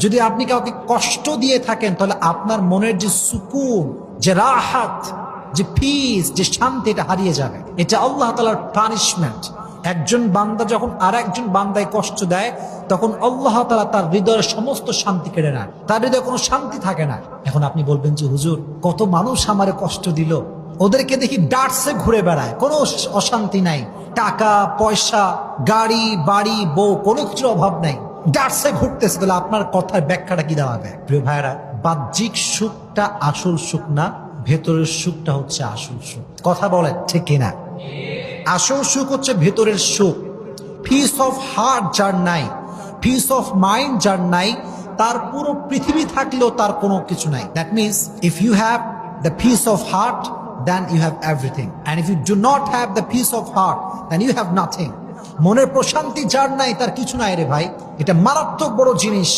যদি আপনি কাউকে কষ্ট দিয়ে থাকেন তাহলে আপনার মনের যে সুকুন, যে রাহাত, যে পিস, যে শান্তি, এটা হারিয়ে যাবে। এটা আল্লাহ তাআলার পানিশমেন্ট। একজন বান্দা যখন আর একজন বান্দায় কষ্ট দেয় তখন আল্লাহ তাআলা তার হৃদয়ের সমস্ত শান্তি কেড়ে নেয়, তার হৃদয়ে কোনো শান্তি থাকে না। এখন আপনি বলবেন যে হুজুর, কত মানুষ আমারে কষ্ট দিল, ওদেরকে দেখি ডার্টসে ঘুরে বেড়ায়, কোনো অশান্তি নাই, টাকা পয়সা, গাড়ি বাড়ি, বউ, কোনো কিছুর অভাব নাই, ডার্টসে ঘুরতেছে। তাহলে আপনার কথার ব্যাখ্যাটা কি দাঁড়াবে? প্রিয় ভাইরা, বাহ্যিক সুখটা আসল সুখ না, ভেতরের সুখটা হচ্ছে আসল সুখ। কথা বলেন ঠিক কিনা? আসল সুখ হচ্ছে ভেতরের সুখ। পিস অফ হার্ট যার নাই, পিস অফ মাইন্ড যার নাই, তার পুরো পৃথিবী থাকলেও তার কোনো কিছু নাই। That means if you have the peace of heart, then you have everything, and if you do not have the peace of heart, then you have nothing. মনের প্রশান্তি যার নাই তার কিছু নাই রে ভাই, এটা মারাত্মক বড় জিনিস।